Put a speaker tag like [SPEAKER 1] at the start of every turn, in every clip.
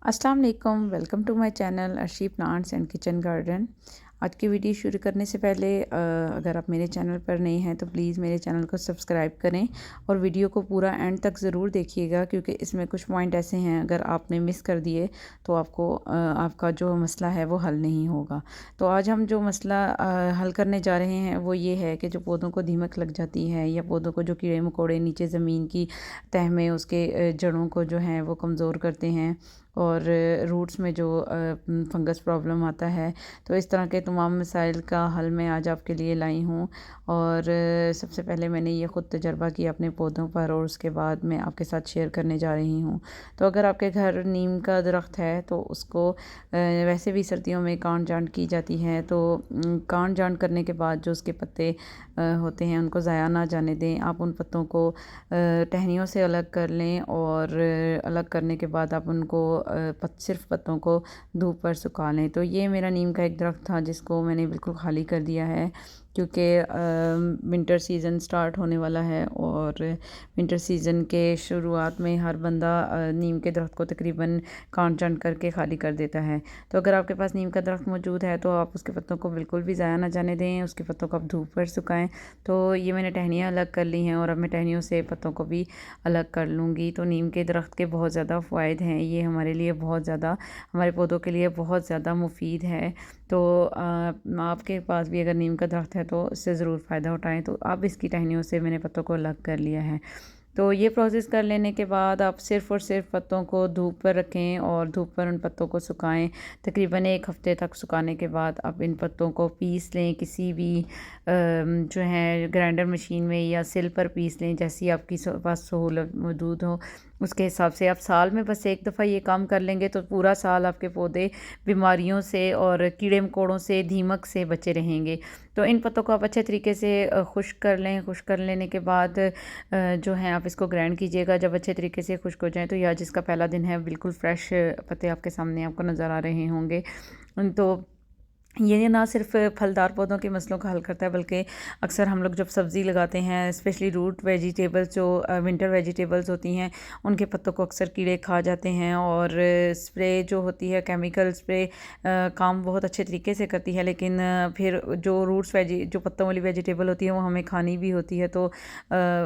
[SPEAKER 1] अस्सलाम वालेकुम, welcome to my channel Arshi plants and kitchen garden. आज की वीडियो शुरू करने से पहले अगर आप मेरे चैनल पर नए हैं तो प्लीज़ मेरे चैनल को सब्सक्राइब करें और वीडियो को पूरा एंड तक ज़रूर देखिएगा, क्योंकि इसमें कुछ पॉइंट ऐसे हैं अगर आपने मिस कर दिए तो आपको आपका जो मसला है वो हल नहीं होगा। तो आज हम जो मसला हल करने जा रहे हैं वो ये है कि जो पौधों को दीमक लग जाती है या पौधों को जो कीड़े मकोड़े नीचे ज़मीन की तह में उसके जड़ों को जो है वो कमज़ोर करते हैं और रूट्स में जो फंगस प्रॉब्लम आता है, तो इस तरह के तमाम मसाइल का हल मैं आज आपके लिए लाई हूँ। और सबसे पहले मैंने ये ख़ुद तजर्बा किया अपने पौधों पर और उसके बाद मैं आपके साथ शेयर करने जा रही हूँ। तो अगर आपके घर नीम का दरख्त है तो उसको वैसे भी सर्दियों में काट छांट की जाती है, तो काट छांट करने के बाद जो उसके पत्ते होते हैं उनको ज़ाया ना जाने दें। आप उन पत्तों को टहनियों से अलग कर लें और अलग करने के बाद आप उनको सिर्फ पत्तों को धूप पर सुखा लें। तो ये मेरा नीम का एक दरख्त था जिसको मैंने बिल्कुल खाली कर दिया है, क्योंकि विंटर सीज़न स्टार्ट होने वाला है और विंटर सीज़न के शुरुआत में हर बंदा नीम के दरख्त को तकरीबन काट छांट करके खाली कर देता है। तो अगर आपके पास नीम का दरख्त मौजूद है तो आप उसके पत्तों को बिल्कुल भी ज़ाया ना जाने दें, उसके पत्तों को आप धूप पर सुखाएं। तो ये मैंने टहनियाँ अलग कर ली हैं और अब मैं टहनियों से पत्तों को भी अलग कर लूँगी। तो नीम के दरख्त के बहुत ज़्यादा फ़ायदे हैं, ये हमारे लिए बहुत ज़्यादा, हमारे पौधों के लिए बहुत ज़्यादा मुफीद है। तो आपके पास भी अगर नीम का दरख्त है तो इससे ज़रूर फ़ायदा उठाएँ। तो अब इसकी टहनियों से मैंने पत्तों को अलग कर लिया है। तो ये प्रोसेस कर लेने के बाद आप सिर्फ़ और सिर्फ पत्तों को धूप पर रखें और धूप पर उन पत्तों को सुखाएं। तकरीबन 1 हफ़्ते तक सुखाने के बाद आप इन पत्तों को पीस लें, किसी भी जो है ग्राइंडर मशीन में या सिल पर पीस लें, जैसी आपकी पास सहूलत मौजूद हो उसके हिसाब से। आप साल में बस एक दफ़ा ये काम कर लेंगे तो पूरा साल आपके पौधे बीमारियों से और कीड़े मकोड़ों से, दीमक से बचे रहेंगे। तो इन पत्तों को आप अच्छे तरीके से खुश्क कर लें। खुश्क कर लेने के बाद जो है आप इसको ग्राइंड कीजिएगा। जब अच्छे तरीके से खुश्क हो जाए तो या जिसका पहला दिन है बिल्कुल फ्रेश पत्ते आपके सामने आपको नज़र आ रहे होंगे। तो ये ना सिर्फ फलदार पौधों के मसलों का हल करता है, बल्कि अक्सर हम लोग जब सब्ज़ी लगाते हैं, स्पेशली रूट वेजिटेबल्स जो विंटर वेजिटेबल्स होती हैं, उनके पत्तों को अक्सर कीड़े खा जाते हैं। और स्प्रे जो होती है, केमिकल स्प्रे काम बहुत अच्छे तरीके से करती है, लेकिन फिर जो जो पत्तों वाली वेजिटेबल होती है वो हमें खानी भी होती है। तो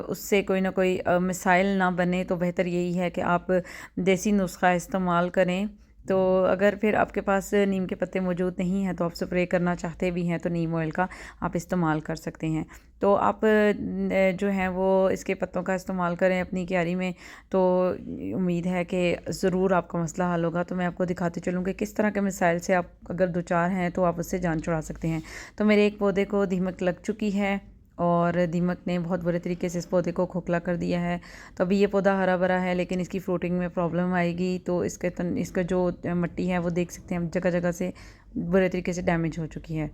[SPEAKER 1] उससे कोई ना कोई मिसाइल ना बने, तो बेहतर यही है कि आप देसी नुस्खा इस्तेमाल करें। तो अगर फिर आपके पास नीम के पत्ते मौजूद नहीं हैं तो आप स्प्रे करना चाहते भी हैं तो नीम ऑयल का आप इस्तेमाल कर सकते हैं। तो आप जो है वो इसके पत्तों का इस्तेमाल करें अपनी क्यारी में, तो उम्मीद है कि ज़रूर आपका मसला हल होगा। तो मैं आपको दिखाती चलूँ कि किस तरह के मिसाइल से आप अगर दो चार हैं तो आप उससे जान छुड़ा सकते हैं। तो मेरे एक पौधे को दीमक लग चुकी है और दीमक ने बहुत बुरे तरीके से इस पौधे को खोखला कर दिया है। तो अभी ये पौधा हरा भरा है, लेकिन इसकी फ्रूटिंग में प्रॉब्लम आएगी। तो इसका जो मिट्टी है वो देख सकते हैं हम जगह जगह से बुरे तरीके से डैमेज हो चुकी है।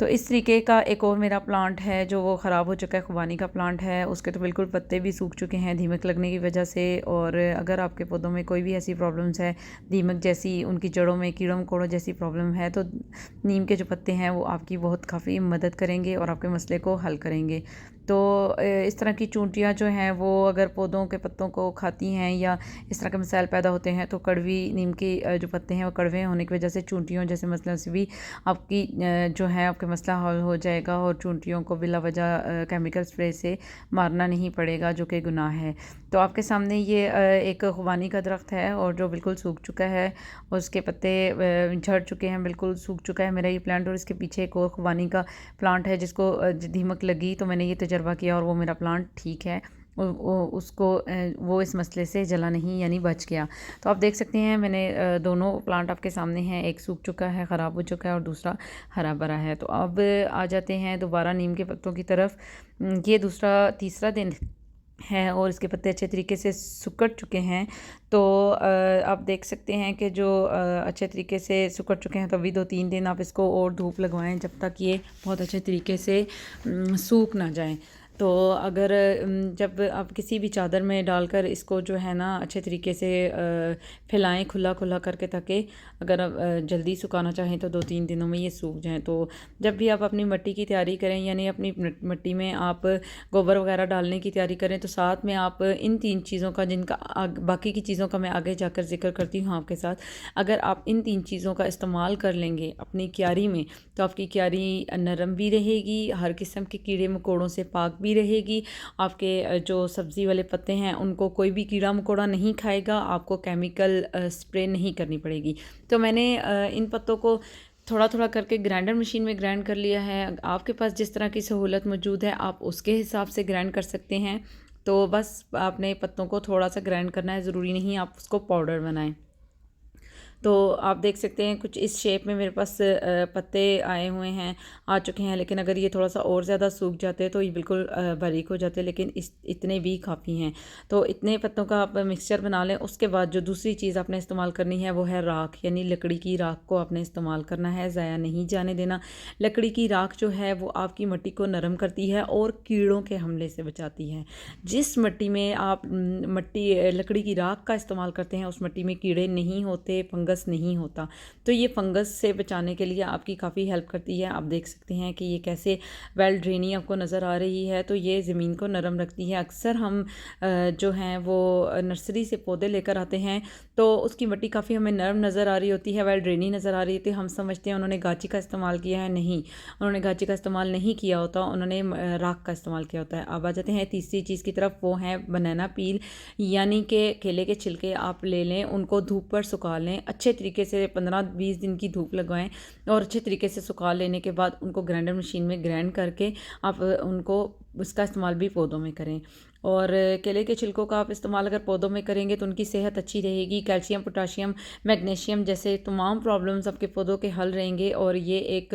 [SPEAKER 1] तो इस तरीके का एक और मेरा प्लांट है जो वो ख़राब हो चुका है, खुबानी का प्लांट है। उसके तो बिल्कुल पत्ते भी सूख चुके हैं दीमक लगने की वजह से। और अगर आपके पौधों में कोई भी ऐसी प्रॉब्लम्स है, दीमक जैसी, उनकी जड़ों में कीड़ों मकोड़ों जैसी प्रॉब्लम है, तो नीम के जो पत्ते हैं वो आपकी बहुत काफ़ी मदद करेंगे और आपके मसले को हल करेंगे। तो इस तरह की चूंटियाँ जो हैं वो अगर पौधों के पत्तों को खाती हैं या इस तरह के मसाइल पैदा होते हैं, तो कड़वी नीम की जो पत्ते हैं वो कड़वे होने की वजह से चूंटियों जैसे मसलों से भी आपकी जो है आपका मसला हल हो जाएगा और चूंटियों को बिला वजह केमिकल स्प्रे से मारना नहीं पड़ेगा, जो कि गुनाह है। तो आपके सामने ये एक खुबानी का दरख्त है और जो बिल्कुल सूख चुका है, उसके पत्ते झड़ चुके हैं, बिल्कुल सूख चुका है मेरा ये प्लांट। और इसके पीछे एक और खुबानी का प्लांट है जिसको दीमक लगी, तो मैंने ये तजर्बा किया और वो मेरा प्लांट ठीक है। वो इस मसले से जला नहीं, यानी बच गया। तो आप देख सकते हैं मैंने दोनों प्लांट आपके सामने हैं, एक सूख चुका है, ख़राब हो चुका है, और दूसरा हरा भरा है। तो अब आ जाते हैं दोबारा नीम के पत्तों की तरफ। ये तीसरा दिन है और इसके पत्ते अच्छे तरीके से सिकुड़ चुके हैं। तो आप देख सकते हैं कि जो अच्छे तरीके से सिकुड़ चुके हैं, तो अभी 2-3 दिन आप इसको और धूप लगवाएं जब तक ये बहुत अच्छे तरीके से सूख ना जाएं। तो अगर जब आप किसी भी चादर में डालकर इसको जो है ना अच्छे तरीके से फैलाएं खुला खुला करके, ताकि अगर आप जल्दी सुखाना चाहें तो 2-3 दिनों में ये सूख जाएं। तो जब भी आप अपनी मिट्टी की तैयारी करें, यानी अपनी मिट्टी में आप गोबर वगैरह डालने की तैयारी करें, तो साथ में आप इन 3 चीज़ों का, जिनका बाकी की चीज़ों का मैं आगे जाकर जिक्र करती हूँ आपके साथ, अगर आप इन 3 चीज़ों का इस्तेमाल कर लेंगे अपनी क्यारी में, तो आपकी क्यारी नरम भी रहेगी, हर किस्म के कीड़े मकोड़ों से पाक भी रहेगी। आपके जो सब्ज़ी वाले पत्ते हैं उनको कोई भी कीड़ा मकोड़ा नहीं खाएगा, आपको केमिकल स्प्रे नहीं करनी पड़ेगी। तो मैंने इन पत्तों को थोड़ा थोड़ा करके ग्राइंडर मशीन में ग्राइंड कर लिया है। आपके पास जिस तरह की सहूलत मौजूद है आप उसके हिसाब से ग्राइंड कर सकते हैं। तो बस आपने पत्तों को थोड़ा सा ग्राइंड करना है, ज़रूरी नहीं आप उसको पाउडर बनाएं। तो आप देख सकते हैं कुछ इस शेप में मेरे पास पत्ते आए हुए हैं, आ चुके हैं। लेकिन अगर ये थोड़ा सा और ज़्यादा सूख जाते हैं तो ये बिल्कुल बारीक हो जाते हैं, लेकिन इतने भी काफ़ी हैं। तो इतने पत्तों का आप मिक्सचर बना लें। उसके बाद जो दूसरी चीज़ आपने इस्तेमाल करनी है वो है राख, यानी लकड़ी की राख को आपने इस्तेमाल करना है, ज़ाया नहीं जाने देना। लकड़ी की राख जो है वो आपकी मिट्टी को नरम करती है और कीड़ों के हमले से बचाती है। जिस मिट्टी में आप लकड़ी की राख का इस्तेमाल करते हैं उस मिट्टी में कीड़े नहीं होते, फंगस नहीं होता। तो ये फंगस से बचाने के लिए आपकी काफ़ी हेल्प करती है। आप देख सकते हैं कि ये कैसे वेल ड्रेनी आपको नज़र आ रही है। तो ये ज़मीन को नरम रखती है। अक्सर हम जो हैं वो नर्सरी से पौधे लेकर आते हैं तो उसकी मिट्टी काफ़ी हमें नरम नज़र आ रही होती है, वेल ड्रेनी नज़र आ रही होती है। हम समझते हैं उन्होंने गाची का इस्तेमाल किया है, नहीं, उन्होंने गाची का इस्तेमाल नहीं किया होता, उन्होंने राख का इस्तेमाल किया होता है। अब आ जाते हैं तीसरी चीज़ की तरफ, वो है बनाना पील, यानी कि केले के छिलके आप ले लें, उनको धूप पर सुखा लें अच्छे तरीके से, 15-20 दिन की धूप लगवाएं और अच्छे तरीके से सुखा लेने के बाद उनको ग्राइंडर मशीन में ग्राइंड करके आप उनको उसका इस्तेमाल भी पौधों में करें। और केले के छिलकों का आप इस्तेमाल अगर पौधों में करेंगे तो उनकी सेहत अच्छी रहेगी। कैल्शियम, पोटाशियम, मैग्नीशियम जैसे तमाम प्रॉब्लम्स आपके पौधों के हल रहेंगे और ये एक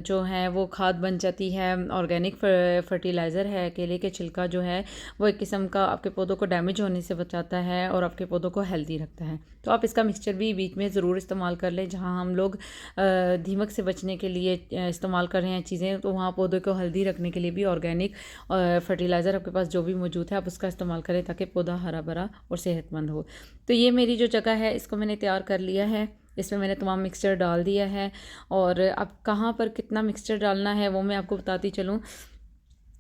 [SPEAKER 1] जो है वो खाद बन जाती है, ऑर्गेनिक फर्टिलाइज़र है। केले के छिलका जो है वो एक किस्म का आपके पौधों को डैमेज होने से बचाता है और आपके पौधों को हेल्दी रखता है। तो आप इसका मिक्सचर भी बीच में ज़रूर इस्तेमाल कर लें। जहाँ हम लोग दीमक से बचने के लिए इस्तेमाल कर रहे हैं चीज़ें, तो वहाँ पौधों को हेल्दी रखने के लिए भी ऑर्गेनिक फर्टिलाइज़र आपके पास जो भी मौजूद है आप उसका इस्तेमाल करें ताकि पौधा हरा भरा और सेहतमंद हो। तो ये मेरी जो जगह है इसको मैंने तैयार कर लिया है, इसमें मैंने तमाम मिक्सचर डाल दिया है। और अब कहाँ पर कितना मिक्सचर डालना है वो मैं आपको बताती चलूँ।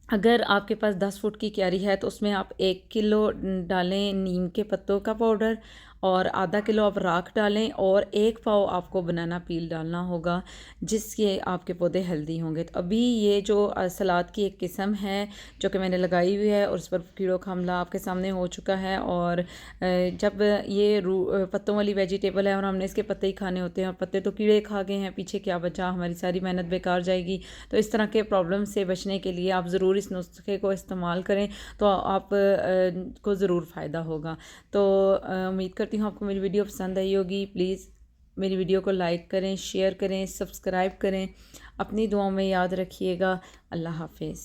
[SPEAKER 1] अगर आपके पास 10 फुट की क्यारी है तो उसमें आप 1 किलो डालें नीम के पत्तों का पाउडर और आधा किलो आप राख डालें और 1 पाव आपको बनाना पील डालना होगा, जिससे आपके पौधे हेल्दी होंगे। तो अभी ये जो सलाद की एक किस्म है जो कि मैंने लगाई हुई है और उस पर कीड़ों का हमला आपके सामने हो चुका है। और जब ये पत्तों वाली वेजिटेबल है और हमने इसके पत्ते ही खाने होते हैं और पत्ते तो कीड़े खा गए हैं, पीछे क्या बचा, हमारी सारी मेहनत बेकार जाएगी। तो इस तरह के प्रॉब्लम से बचने के लिए आप ज़रूर इस नुस्खे को इस्तेमाल करें तो आप को ज़रूर फ़ायदा होगा। तो उम्मीद करती हूँ आपको मेरी वीडियो पसंद आई होगी। प्लीज़ मेरी वीडियो को लाइक करें, शेयर करें, सब्सक्राइब करें। अपनी दुआओं में याद रखिएगा। अल्लाह हाफिज़।